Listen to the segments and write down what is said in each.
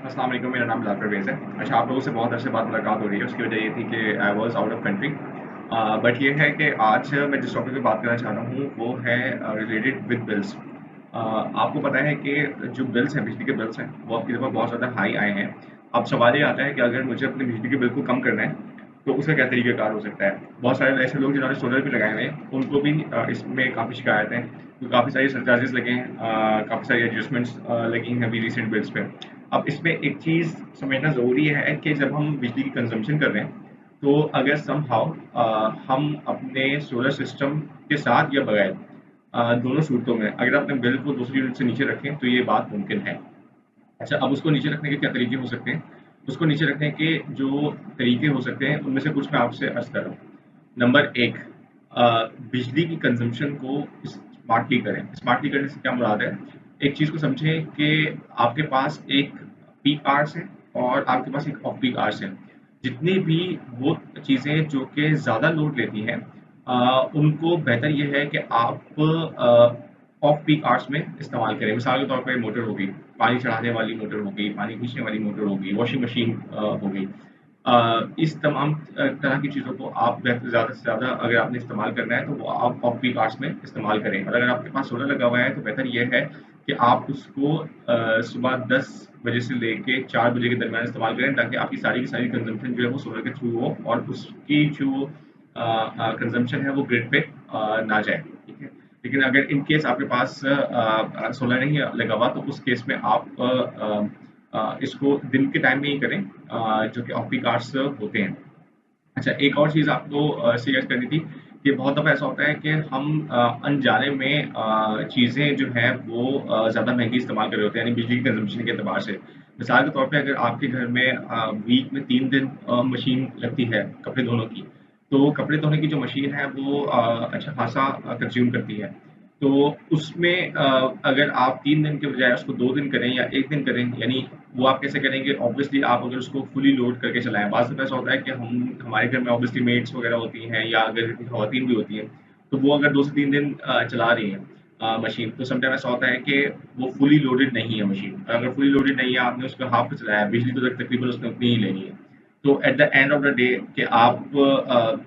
अस्सलाम वालेकुम, मेरा नाम बिलाल परवेज़ है। अच्छा, आप लोगों से बहुत अरसे बाद मुलाकात हो रही है, उसकी वजह ये थी कि I was out of country. But ये है कि आज मैं जिस टॉपिक पे बात करना चाह रहा हूँ, वो है रिलेटेड विद बिल्स। आपको पता है कि जो बिल्स हैं, बिजली के बिल्स हैं, वो आपकी दफ़ा बहुत ज़्यादा हाई आए हैं। अब सवाल ये आता है कि अगर मुझे अपने बिजली के बिल को कम करना है, तो उसका क्या तरीक़ाकार हो सकता है? बहुत सारे ऐसे लोग जिन्होंने सोलर भी लगाए हुए हैं, उनको भी इसमें काफ़ी शिकायत है। तो काफ़ी सारी सरचार्जेस लगे हैं, काफ़ी सारी एडजस्टमेंट लगी हैं अभी रिसेंट बिल्स पे। अब इसमें एक चीज़ समझना ज़रूरी है कि जब हम बिजली की कंजम्पशन कर रहे हैं, तो अगर समहाउ हम अपने सोलर सिस्टम के साथ या बगैर दोनों सूरतों में अगर अपने बिल को दूसरी यूनिट से नीचे रखें, तो ये बात मुमकिन है। अच्छा, अब उसको नीचे रखने के क्या तरीके हो सकते हैं? उसको नीचे रखने के जो तरीके हो सकते हैं, उनमें से कुछ मैं आपसे अर्ज़ कर रहा हूँ। नंबर 1, बिजली की कंज़म्पशन को स्मार्टली करें। स्मार्टली करने से क्या मुराद है? एक चीज़ को समझें कि आपके पास एक पीक आवर्स है और आपके पास एक ऑफ पीक आवर्स है। जितनी भी वो चीज़ें जो कि ज़्यादा लोड लेती हैं, उनको बेहतर ये है कि आप ऑफ पीक आवर्स में इस्तेमाल करें। मिसाल के तौर पे मोटर हो गई, पानी चढ़ाने वाली मोटर हो गई, पानी खींचने वाली मोटर हो गई, वॉशिंग मशीन हो गई। इस तमाम तरह की चीज़ों को आप ज़्यादा से ज़्यादा अगर आपने इस्तेमाल करना है, तो वो आप ऑफ पीक आवर्स में इस्तेमाल करें। और अगर आपके पास सोलर लगा हुआ है, तो बेहतर ये है कि आप उसको सुबह 10 बजे से लेके 4 बजे के दरमियान इस्तेमाल करें, ताकि आपकी सारी की सारी कंज़म्पशन जो है वो सोलर के थ्रू हो और उसकी जो कंज़म्पशन है वो ग्रिड पे ना जाए, ठीक है? लेकिन अगर इन केस आपके पास सोलर नहीं लगा हुआ, तो उस केस में आप इसको दिन के टाइम में ही करें, जो कि ऑफ पीक आवर्स होते हैं। अच्छा, एक और चीज़ आपको शेयर करनी थी कि बहुत दफ़ा ऐसा होता है कि हम अनजाने में चीज़ें जो हैं वो ज़्यादा महँगी इस्तेमाल कर रहे होते हैं, यानी बिजली की कंज़म्पशन के एतबार से। मिसाल के तौर पे अगर आपके घर में वीक में 3 दिन मशीन लगती है कपड़े धोने की, तो कपड़े धोने की जो मशीन है वो अच्छा खासा कंज़्यूम करती है। तो उसमें अगर आप 3 दिन के बजाय उसको 2 दिन करें या 1 दिन करें, यानी वो आप कैसे करेंगे? ऑब्वियसली आप अगर उसको फुली लोड करके चलाएँ। बाज़ दफ़ा ऐसा होता है कि हमारे घर में ऑब्वियसली मेड्स वग़ैरह होती हैं या अगर ख़वातीन भी होती हैं, तो वो अगर 2 से 3 दिन चला रही हैं मशीन, तो समटाइम ऐसा होता है कि वो फुली लोडेड नहीं है मशीन। और अगर फुली लोडेड नहीं है, आपने उसको हाफ़ पे चलाया है, बिजली तो तकरीबन उसने उतनी ही लेनी है। तो at the end of the day कि आप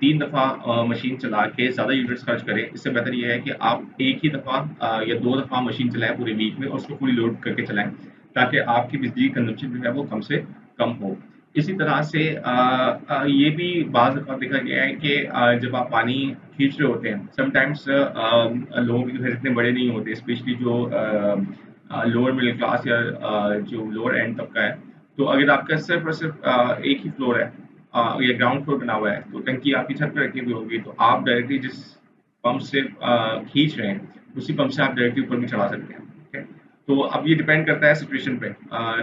3 दफ़ा मशीन चला के ज़्यादा यूनिट्स खर्च करें, इससे बेहतर ये है कि आप एक ही दफ़ा या 2 दफ़ा मशीन चलाएँ पूरे वीक में और उसको फुली लोड करके चलाएँ, ताकि आपकी बिजली कंज़म्पशन जो है वो कम से कम हो। इसी तरह से ये भी बाज़ दफ़ा देखा गया है कि जब आप पानी खींच रहे होते हैं, समटाइम्स लोगों के घर इतने बड़े नहीं होते, स्पेशली जो लोअर मिडल क्लास या जो लोअर एंड तबका है। तो अगर आपका सिर्फ़ और सिर्फ़ एक ही फ्लोर है, या ग्राउंड फ्लोर बना हुआ है, तो टंकी आपकी छत पे रखी हुई होगी, तो आप डायरेक्टली जिस पंप से खींच रहे हैं, उसी पंप से आप डायरेक्टली ऊपर भी चढ़ा सकते हैं, ठीक है? तो अब ये डिपेंड करता है सिचुएशन पे।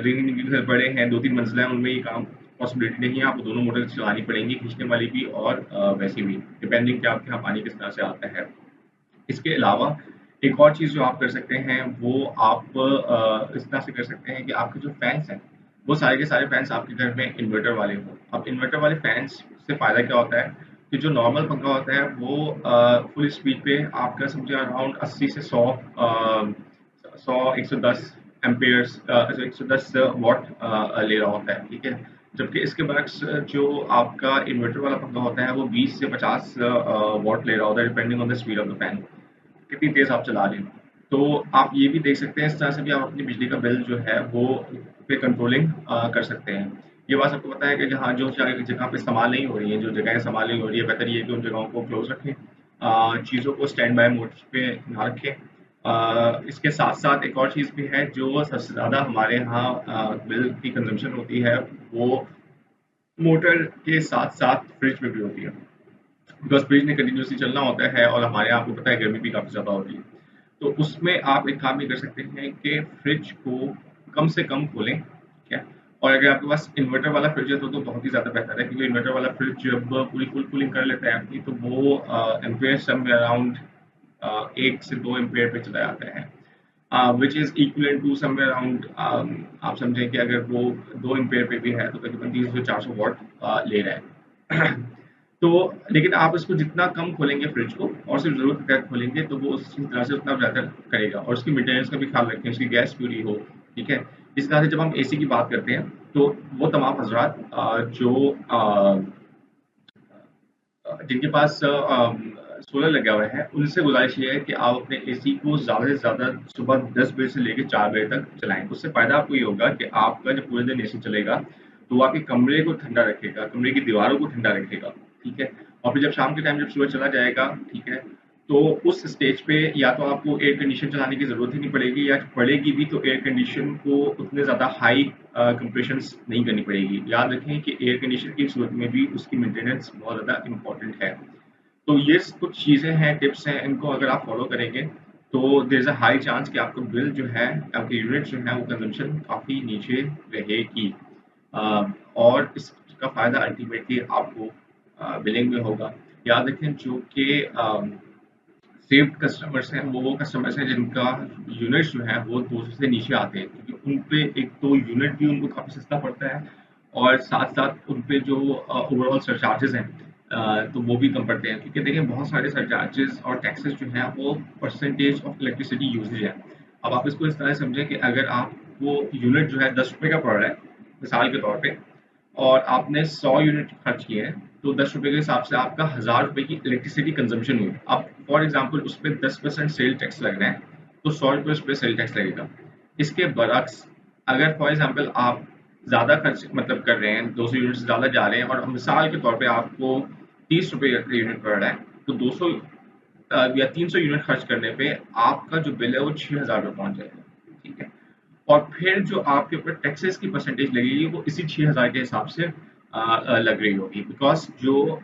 जिनके घर बड़े हैं, 2-3 मंजिला है, उनमें ये काम पॉसिबिलिटी नहीं है, आपको दोनों मोटर चलानी पड़ेंगी, खींचने वाली भी और वैसी भी, डिपेंडिंग कि आपके यहाँ पानी किस तरह से आता है। इसके अलावा एक और चीज़ जो आप कर सकते हैं, वो आप इस तरह से कर सकते हैं कि आपके जो फैन्स हैं, वो सारे के सारे फैन्स आपके घर में इन्वर्टर वाले हों। अब इन्वर्टर वाले फैन्स से फ़ायदा क्या होता है कि जो नॉर्मल पंखा होता है, वो फुल स्पीड पे आपका समझिए अराउंड 80 से 100 110 एम्पेयर्स 110 वॉट ले रहा होता है, ठीक है? जबकि इसके बरक्स जो आपका इन्वर्टर वाला पंखा होता है, वो 20 से 50 वॉट ले रहा होता है, depending on the speed of the fan. कितनी तेज़ आप चला रहे हो। तो आप ये भी देख सकते हैं, इस तरह से भी आप अपनी बिजली का बिल जो है वो पे कंट्रोलिंग कर सकते हैं। ये बात सबको पता है कि जहाँ जो जगह जगह पे इस्तेमाल नहीं हो रही है, जो जगह इस्तेमाल नहीं हो रही है, बेहतर ये है कि उन जगहों को क्लोज़ रखें। चीज़ों को स्टैंड बाय मोड्स पे ना रखें। इसके साथ-साथ एक और चीज़ भी है जो सबसे ज़्यादा हमारे यहाँ बिल की कंज़म्पशन होती है, वो मोटर के साथ-साथ फ्रिज में भी होती है। बिकॉज़ फ्रिज में कंटिन्यूअसली चलना होता है और हमारे यहाँ आपको पता है गर्मी भी काफ़ी ज़्यादा होती है। तो उसमें आप एक काम ये कर सकते हैं कि फ्रिज को कम से कम खोलें, ठीक है? और अगर आपके पास इन्वर्टर वाला फ्रिज है तो बहुत ही ज़्यादा बेहतर है, क्योंकि इन्वर्टर वाला फ्रिज जब पूरी फुल कूलिंग कर लेता है आपकी, तो वो एम्पेयर समवेयर अराउंड 1 से 2 एम्पेयर पे चला जाता है। Which is equivalent to somewhere around, आप समझें कि अगर वो 2 एम्पेयर पे भी है, तो तकरीबन 300 से 400 वॉट ले रहा है। तो लेकिन आप इसको जितना कम खोलेंगे फ्रिज को और सिर्फ ज़रूरत के तहत खोलेंगे, तो वो उसी तरह से उतना बेहतर करेगा और उसकी मेंटेनेंस का भी ख्याल रखें, उसकी गैस पूरी हो, ठीक है? इस तरह से जब हम एसी की बात करते हैं तो वो तमाम हजरात जो जिनके पास सोलर लगा हुआ है उनसे गुजारिश ये है कि आप अपने एसी को ज़्यादा से ज़्यादा सुबह 10 बजे से लेकर 4 बजे तक चलाएं। उससे फ़ायदा आपको ये होगा कि आपका जब पूरे दिन एसी चलेगा तो वो आपके कमरे को ठंडा रखेगा, कमरे की दीवारों को ठंडा रखेगा, ठीक है। और फिर जब शाम के टाइम जब सूरज चला जाएगा, ठीक है, तो उस स्टेज पे या तो आपको एयर कंडीशन चलाने की ज़रूरत ही नहीं पड़ेगी, या पड़ेगी भी तो एयर कंडीशन को उतने ज़्यादा हाई कंप्रेशंस नहीं करनी पड़ेगी। याद रखें कि एयर कंडीशन की सूरत में भी उसकी मेंटेनेंस बहुत ज़्यादा इंपॉर्टेंट है। तो ये कुछ चीज़ें हैं, टिप्स हैं, इनको अगर आप फॉलो करेंगे तो there is a high chance कि आपका बिल जो है, आपके यूनिट जो है, वो कंजम्पशन काफ़ी नीचे रहेगी। और इसका फ़ायदा अल्टीमेटली आपको बिलिंग में होगा। याद रखें जो कि सेव्ड कस्टमर्स हैं वो कस्टमर्स हैं जिनका यूनिट्स जो है वो 200 से नीचे आते हैं, क्योंकि उन पे एक तो यूनिट भी उनको काफ़ी सस्ता पड़ता है और साथ साथ उन पे जो ओवरऑल सरचार्जेस हैं तो वो भी कम पड़ते हैं, क्योंकि देखिए बहुत सारे सरचार्जेस और टैक्सेस जो हैं वो परसेंटेज ऑफ इलेक्ट्रिसिटी यूजेज है। अब आप इसको इस तरह से समझें कि अगर आपको यूनिट जो है 10 रुपये का पड़ रहा है मिसाल के तौर पे, और आपने 100 यूनिट खर्च किए हैं, तो 10 रुपए के हिसाब से आपका 1000 रुपए की इलेक्ट्रिसिटी कंजम्पशन हुई। अब फॉर एग्जांपल उस पे 10% सेल टैक्स लग रहा है, तो 100 रुपए उस पे सेल टैक्स लगेगा। इसके बरअक्स अगर फॉर एग्जांपल आप ज़्यादा खर्च मतलब कर रहे हैं, 200 यूनिट से ज़्यादा जा रहे हैं और मिसाल के तौर पे आपको 30 रुपए का यूनिट पड़ रहा है, तो 200 या 300 यूनिट खर्च करने पे आपका जो बिल है वो 6000 रुपये पहुंच जाएगा, ठीक है। और फिर जो आपके ऊपर टैक्सेस की परसेंटेज लगेगी वो इसी 6000 के हिसाब से लग रही होगी, बिकॉज जो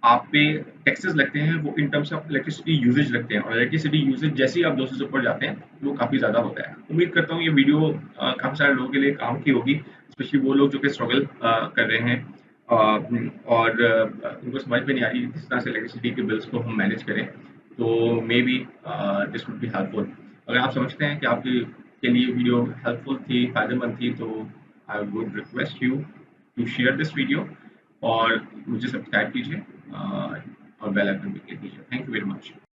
आप पे टैक्सेस लगते हैं वो in terms of electricity usage लगते हैं, और इलेक्ट्रिसिटी यूजेज जैसे ही आप 200 से ऊपर जाते हैं वो काफ़ी ज़्यादा होता है। उम्मीद करता हूँ ये वीडियो काफ़ी सारे लोगों के लिए काम की होगी, स्पेशली वो लोग जो कि स्ट्रगल कर रहे हैं और उनको समझ में नहीं आ रही किस तरह से इलेक्ट्रिसिटी के बिल्स को हम मैनेज करें। तो may be this would be helpful. अगर आप समझते हैं कि आपके के लिए वीडियो हेल्पफुल थी, फ़ायदेमंद थी, तो I would request you to share this video और मुझे सब्सक्राइब कीजिए और बेल आइकन भी क्लिक कीजिए। Thank you very much.